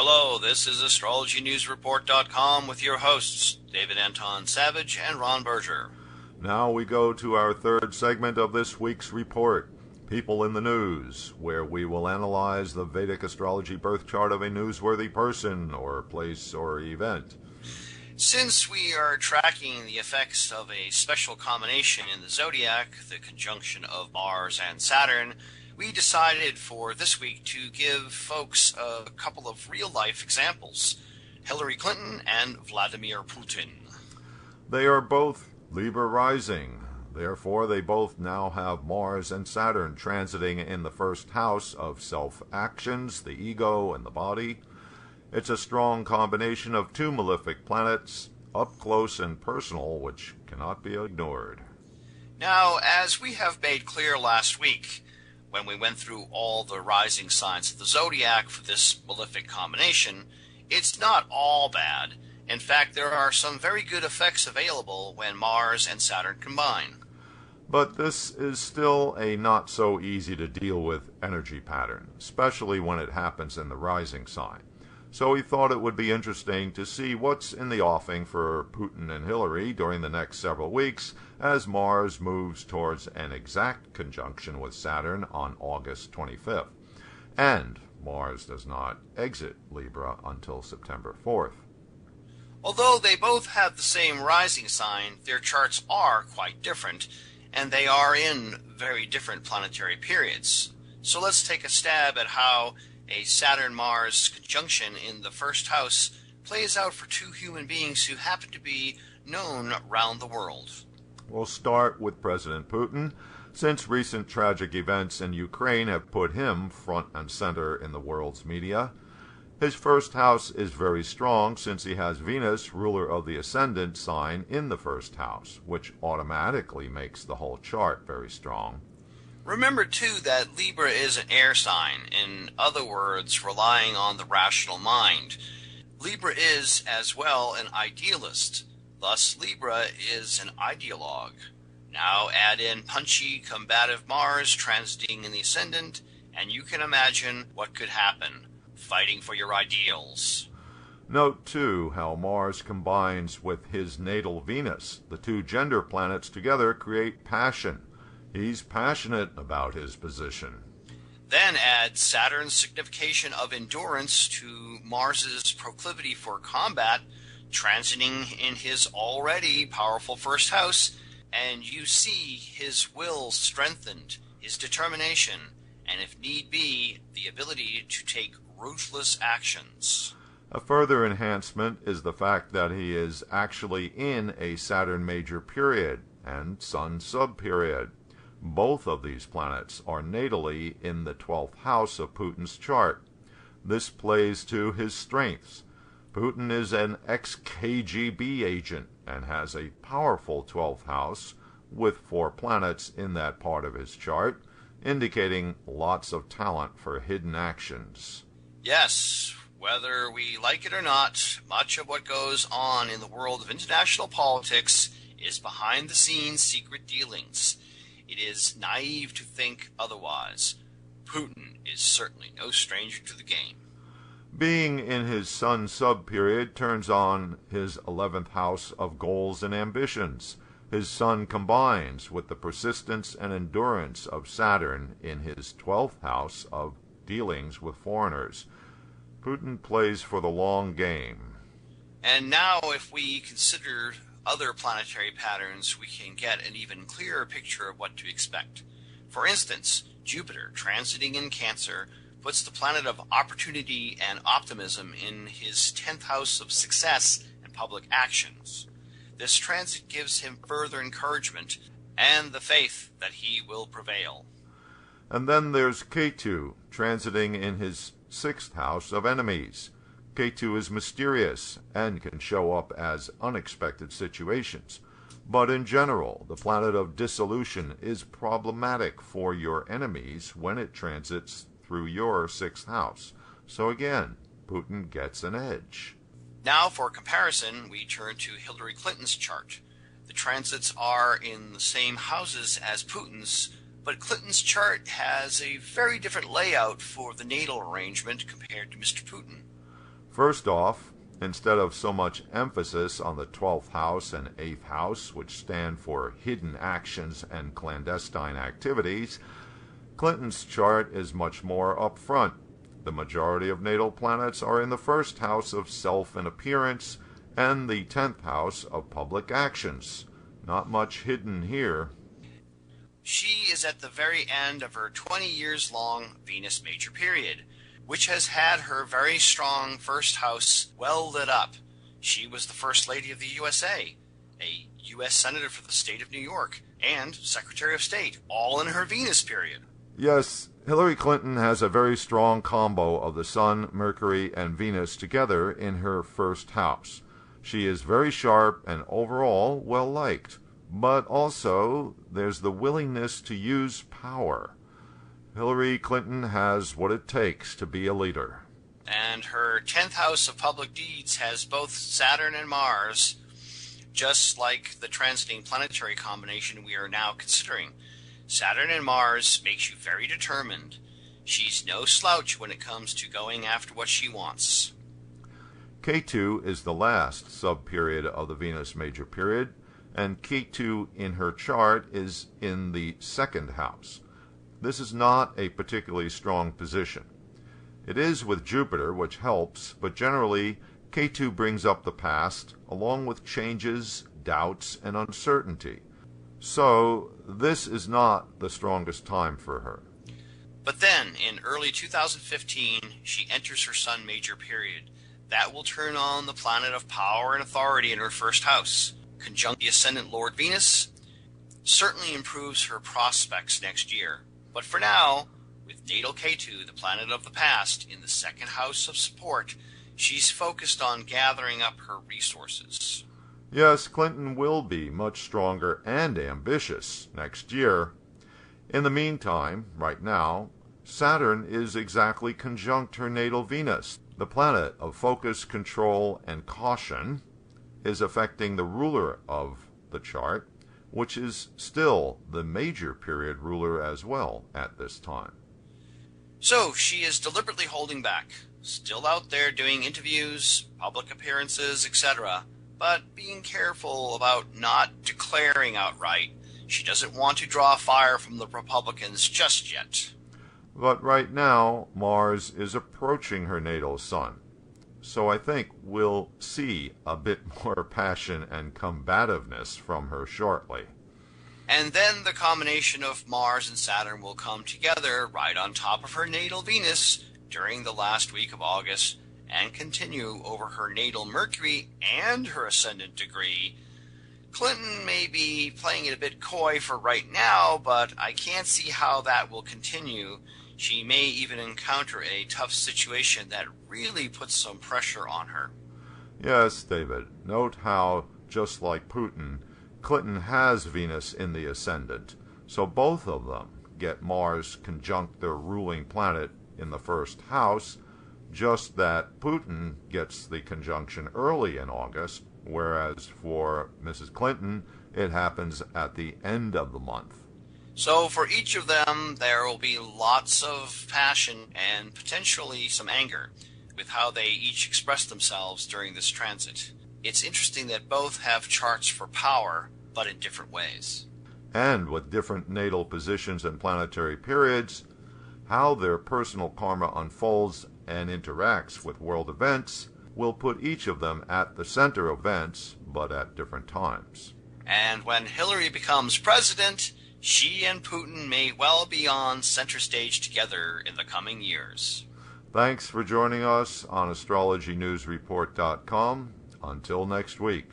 Hello, this is AstrologyNewsReport.com with your hosts, David Anton Savage and Ron Berger. Now we go to our third segment of this week's report, People in the News, where we will analyze the Vedic astrology birth chart of a newsworthy person or place or event. Since we are tracking the effects of a special combination in the zodiac, the conjunction of Mars and Saturn, we decided for this week to give folks a couple of real-life examples, Hillary Clinton and Vladimir Putin. They are both Libra Rising. Therefore, they both now have Mars and Saturn transiting in the first house of self-actions, the ego, and the body. It's a strong combination of two malefic planets, up close and personal, which cannot be ignored. Now, as we have made clear last week, when we went through all the rising signs of the zodiac for this malefic combination, it's not all bad. In fact, there are some very good effects available when Mars and Saturn combine. But this is still a not so easy to deal with energy pattern, especially when it happens in the rising sign. So we thought it would be interesting to see what's in the offing for Putin and Hillary during the next several weeks as Mars moves towards an exact conjunction with Saturn on August 25th. And Mars does not exit Libra until September 4th. Although they both have the same rising sign, their charts are quite different, and they are in very different planetary periods. So let's take a stab at how a Saturn-Mars conjunction in the first house plays out for two human beings who happen to be known around the world. We'll start with President Putin, since recent tragic events in Ukraine have put him front and center in the world's media. His first house is very strong since he has Venus, ruler of the ascendant sign, in the first house, which automatically makes the whole chart very strong. Remember, too, that Libra is an air sign, in other words, relying on the rational mind. Libra is, as well, an idealist. Thus, Libra is an ideologue. Now add in punchy, combative Mars transiting in the ascendant, and you can imagine what could happen, fighting for your ideals. Note, too, how Mars combines with his natal Venus. The two gender planets together create passion. He's passionate about his position. Then add Saturn's signification of endurance to Mars's proclivity for combat, transiting in his already powerful first house, and you see his will strengthened, his determination, and if need be, the ability to take ruthless actions. A further enhancement is the fact that he is actually in a Saturn major period and Sun sub-period. Both of these planets are natally in the 12th house of Putin's chart. This plays to his strengths. Putin is an ex-KGB agent and has a powerful 12th house with 4 planets in that part of his chart, indicating lots of talent for hidden actions. Yes, whether we like it or not, much of what goes on in the world of international politics is behind-the-scenes secret dealings. It is naive to think otherwise. Putin is certainly no stranger to the game. Being in his Sun sub-period turns on his 11th house of goals and ambitions. His Sun combines with the persistence and endurance of Saturn in his 12th house of dealings with foreigners. Putin plays for the long game. And now if we consider other planetary patterns, we can get an even clearer picture of what to expect. For instance, Jupiter, transiting in Cancer, puts the planet of opportunity and optimism in his 10th house of success and public actions. This transit gives him further encouragement and the faith that he will prevail. And then there's Ketu, transiting in his 6th house of enemies. Ketu is mysterious and can show up as unexpected situations. But in general, the planet of dissolution is problematic for your enemies when it transits through your 6th house. So again, Putin gets an edge. Now for comparison, we turn to Hillary Clinton's chart. The transits are in the same houses as Putin's, but Clinton's chart has a very different layout for the natal arrangement compared to Mr. Putin. First off, instead of so much emphasis on the 12th house and 8th house, which stand for hidden actions and clandestine activities, Clinton's chart is much more upfront. The majority of natal planets are in the first house of self and appearance and the 10th house of public actions. Not much hidden here. She is at the very end of her 20 years long Venus major period, which has had her very strong first house well lit up. She was the First Lady of the USA, a U.S. Senator for the state of New York, and Secretary of State, all in her Venus period. Yes, Hillary Clinton has a very strong combo of the Sun, Mercury, and Venus together in her first house. She is very sharp and overall well-liked, but also there's the willingness to use power. Hillary Clinton has what it takes to be a leader. And her 10th house of public deeds has both Saturn and Mars, just like the transiting planetary combination we are now considering. Saturn and Mars makes you very determined. She's no slouch when it comes to going after what she wants. K2 is the last sub-period of the Venus major period, and K2 in her chart is in the second house. This is not a particularly strong position. It is with Jupiter, which helps, but generally K2 brings up the past, along with changes, doubts, and uncertainty. So this is not the strongest time for her. But then, in early 2015, she enters her Sun major period. That will turn on the planet of power and authority in her first house. Conjunct the ascendant Lord Venus certainly improves her prospects next year. But for now, with natal K2, the planet of the past, in the second house of support, she's focused on gathering up her resources. Yes, Clinton will be much stronger and ambitious next year. In the meantime, right now, Saturn is exactly conjunct her natal Venus. The planet of focus, control, and caution is affecting the ruler of the chart, which is still the major period ruler as well at this time. So she is deliberately holding back, still out there doing interviews, public appearances, etc., but being careful about not declaring outright. She doesn't want to draw fire from the Republicans just yet. But right now, Mars is approaching her natal Sun. So I think we'll see a bit more passion and combativeness from her shortly. And then the combination of Mars and Saturn will come together right on top of her natal Venus during the last week of August and continue over her natal Mercury and her ascendant degree. Clinton may be playing it a bit coy for right now, but I can't see how that will continue. She may even encounter a tough situation that really puts some pressure on her. Yes, David. Note how, just like Putin, Clinton has Venus in the ascendant, so both of them get Mars conjunct their ruling planet in the first house, just that Putin gets the conjunction early in August, whereas for Mrs. Clinton, it happens at the end of the month. So for each of them, there will be lots of passion and potentially some anger with how they each express themselves during this transit. It's interesting that both have charts for power, but in different ways. And with different natal positions and planetary periods, how their personal karma unfolds and interacts with world events will put each of them at the center of events, but at different times. And when Hillary becomes president, she and Putin may well be on center stage together in the coming years. Thanks for joining us on astrologynewsreport.com. Until next week.